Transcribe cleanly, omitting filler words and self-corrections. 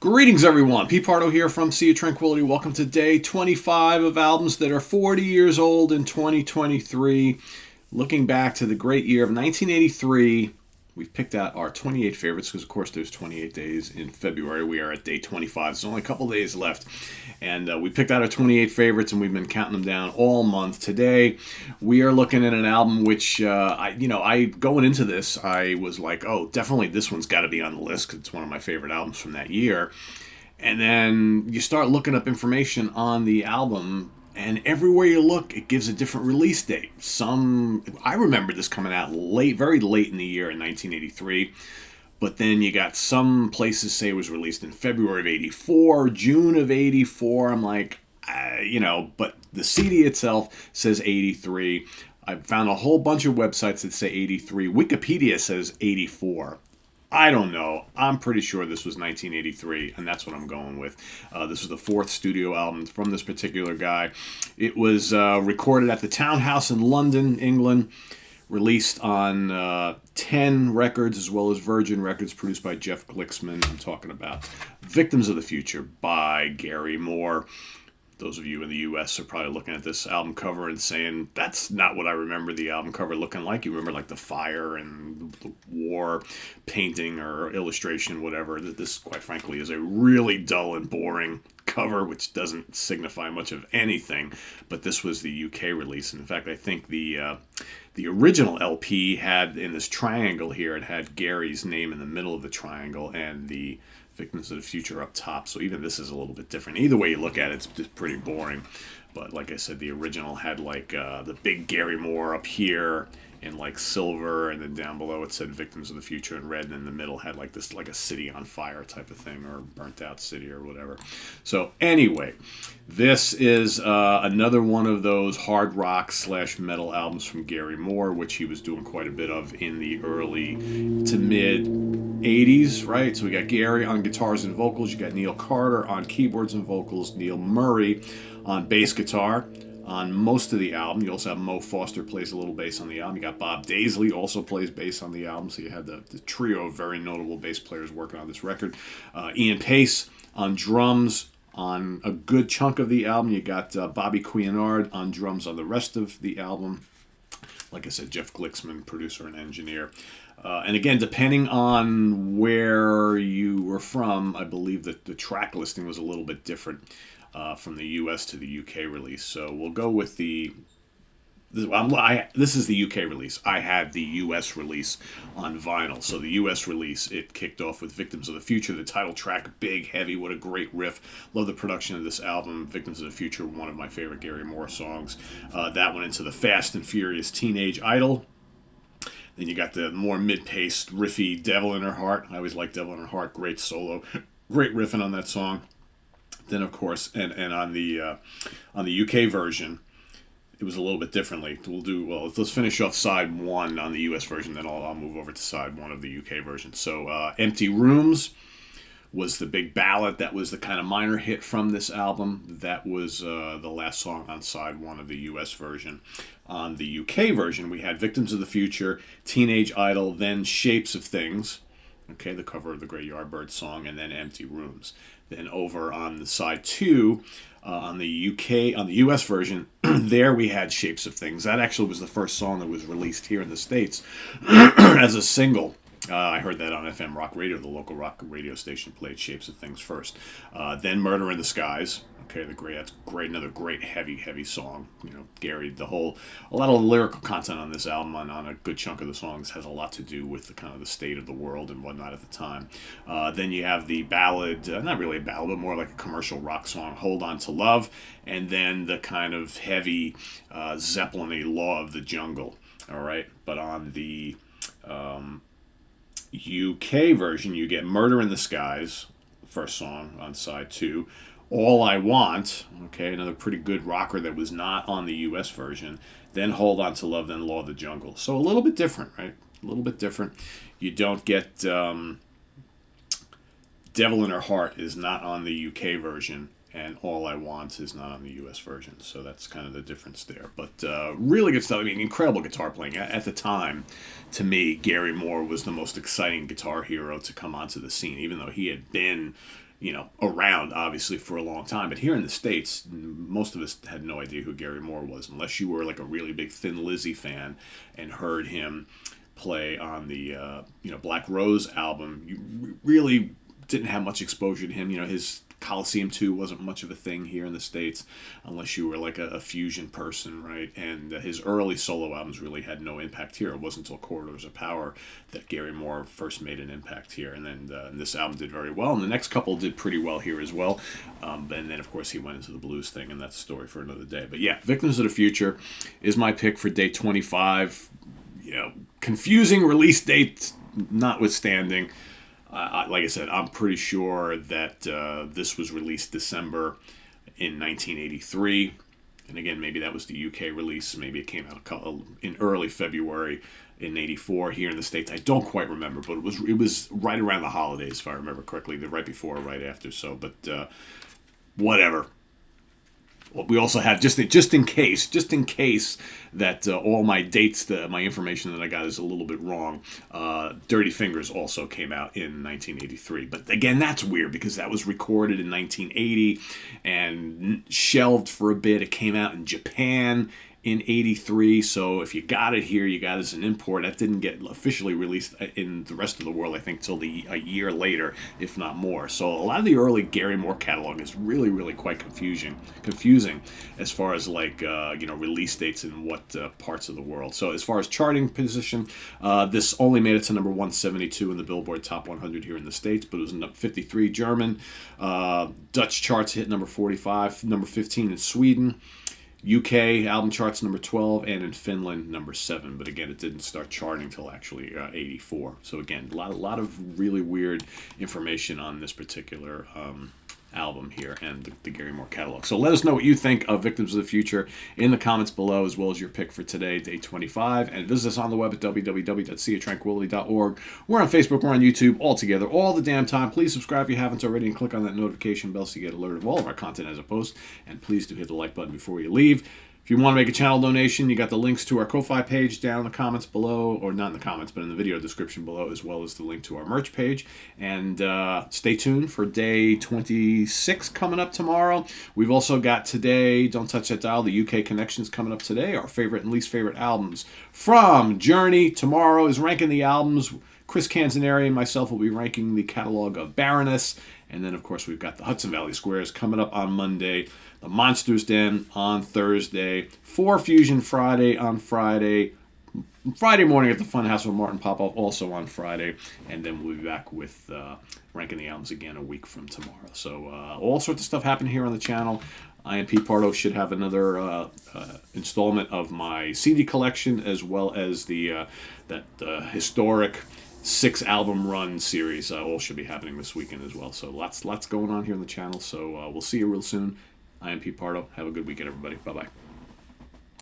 Greetings, everyone. Pete Pardo here from Sea of Tranquility. Welcome to day 25 of albums that are 40 years old in 2023. Looking back to the great year of 1983, we've picked out our 28 favorites because, of course, there's 28 days in February. We are at day 25. There's only a couple days left. And we picked out our 28 favorites, and we've been counting them down all month. Today, we are looking at an album which, I going into this, I was like, oh, definitely this one's got to be on the list because it's one of my favorite albums from that year. And then you start looking up information on the album, and everywhere you look, it gives a different release date. I remember this coming out very late in the year in 1983. But then you got some places say it was released in February of 84, June of 84. I'm like, but the CD itself says 83. I found a whole bunch of websites that say 83. Wikipedia says 84. I don't know. I'm pretty sure this was 1983, and that's what I'm going with. This was the fourth studio album from this particular guy. It was recorded at the Townhouse in London, England. Released on 10 records as well as Virgin Records, produced by Jeff Glicksman. I'm talking about Victims of the Future by Gary Moore. Those of you in the U.S. are probably looking at this album cover and saying, that's not what I remember the album cover looking like. You remember like the fire and the war painting or illustration, whatever. This, quite frankly, is a really dull and boring cover, which doesn't signify much of anything. But this was the UK release. And in fact, I think the original LP had, in this triangle here, it had Gary's name in the middle of the triangle and the Victims of the Future up top. So even this is a little bit different. Either way you look at it, it's just pretty boring. But like I said, the original had like the big Gary Moore up here in like silver, and then down below it said Victims of the Future in red, and in the middle had like this, like a city on fire type of thing, or burnt out city or whatever. So anyway, this is another one of those hard rock / metal albums from Gary Moore, which he was doing quite a bit of in the early to mid 80s, right? So we got Gary on guitars and vocals, you got Neil Carter on keyboards and vocals, Neil Murray on bass guitar on most of the album. You also have Mo Foster plays a little bass on the album. You got Bob Daisley also plays bass on the album. So you had the trio of very notable bass players working on this record. Ian Pace on drums on a good chunk of the album. You got Bobby Cuisinart on drums on the rest of the album. Like I said, Jeff Glicksman, producer and engineer. And again, depending on where you were from, I believe that the track listing was a little bit different from the US to the UK release. So we'll go with this is the UK release. I had the US release on vinyl. So the US release, it kicked off with Victims of the Future, the title track, big, heavy, what a great riff. Love the production of this album. Victims of the Future, one of my favorite Gary Moore songs. That went into the Fast and Furious Teenage Idol. Then you got the more mid-paced, riffy Devil in Her Heart. I always like Devil in Her Heart. Great solo. Great riffing on that song. Then, of course, and on the UK version, it was a little bit differently. Let's finish off side one on the US version, then I'll move over to side one of the UK version. So, Empty Rooms was the big ballad. That was the kind of minor hit from this album. That was the last song on side one of the US version. On the UK version, we had Victims of the Future, Teenage Idol, then Shapes of Things. Okay, the cover of the Great Yardbird song, and then Empty Rooms. Then over on the side two, on the US version, there we had Shapes of Things. That actually was the first song that was released here in the States as a single. I heard that on FM Rock Radio. The local rock radio station played Shapes of Things first. Then Murder in the Skies. Okay, that's great. Another great heavy song. Gary, a lot of lyrical content on this album, on a good chunk of the songs, has a lot to do with the kind of the state of the world and whatnot at the time. Then you have the ballad, not really a ballad, but more like a commercial rock song, Hold On to Love, and then the kind of heavy Zeppelin-y Law of the Jungle. All right, but on the UK version, you get Murder in the Skies, first song on side two. All I Want, okay, another pretty good rocker that was not on the US version. Then Hold On to Love, then Law of the Jungle. So a little bit different, right? A little bit different. You don't get Devil in Her Heart is not on the UK version, and All I Want is not on the US version. So that's kind of the difference there. But really good stuff. I mean, incredible guitar playing. At the time, to me, Gary Moore was the most exciting guitar hero to come onto the scene, even though he had been around obviously for a long time. But here in the States, most of us had no idea who Gary Moore was, unless you were like a really big Thin Lizzy fan and heard him play on the Black Rose album. You really didn't have much exposure to him. His Coliseum 2 wasn't much of a thing here in the States unless you were like a fusion person, right? And his early solo albums really had no impact here. It wasn't until Corridors of Power that Gary Moore first made an impact here. And then this album did very well. And the next couple did pretty well here as well. And then, of course, he went into the blues thing, and that's a story for another day. But yeah, Victims of the Future is my pick for day 25. Confusing release dates notwithstanding. Like I said, I'm pretty sure that this was released December in 1983. And again, maybe that was the UK release. Maybe it came out in early February in 84 here in the States. I don't quite remember, but it was right around the holidays, if I remember correctly, right before or right after. So, but whatever. We also have just in case that all my dates, my information that I got is a little bit wrong. Dirty Fingers also came out in 1983, but again, that's weird because that was recorded in 1980 and shelved for a bit. It came out in Japan in 83, so if you got it here, you got it as an import. That didn't get officially released in the rest of the world, I think, till a year later, if not more. So a lot of the early Gary Moore catalog is really, really quite confusing as far as like release dates in what parts of the world. So as far as charting position, this only made it to number 172 in the Billboard Top 100 here in the States, but it was 53 German. Dutch charts hit number 45, number 15 in Sweden. UK album charts number 12, and in Finland number 7. But again, it didn't start charting until actually 84. So again, a lot of really weird information on this particular album here and the Gary Moore catalog. So let us know what you think of Victims of the Future in the comments below, as well as your pick for today, day 25. And visit us on the web at www.seaoftranquility.org. We're on Facebook, we're on YouTube, all together, all the damn time. Please subscribe if you haven't already and click on that notification bell so you get alerted of all of our content as a post. And please do hit the like button before you leave. If you want to make a channel donation, you got the links to our Ko-Fi page down in the comments below, or not in the comments, but in the video description below, as well as the link to our merch page. And stay tuned for day 26 coming up tomorrow. We've also got today, don't touch that dial, the UK Connections coming up today, our favorite and least favorite albums from Journey. Tomorrow is ranking the albums. Chris Canzaneri and myself will be ranking the catalog of Baroness. And then, of course, we've got the Hudson Valley Squares coming up on Monday, the Monsters Den on Thursday, 4 Fusion Friday on Friday morning at the Funhouse with Martin Popoff also on Friday, and then we'll be back with ranking the albums again a week from tomorrow. So all sorts of stuff happening here on the channel. I am Pete Pardo. Should have another installment of my CD collection, as well as that historic 6-album run series. All should be happening this weekend as well. So lots going on here on the channel. So we'll see you real soon. I am Pete Pardo. Have a good weekend, everybody. Bye-bye.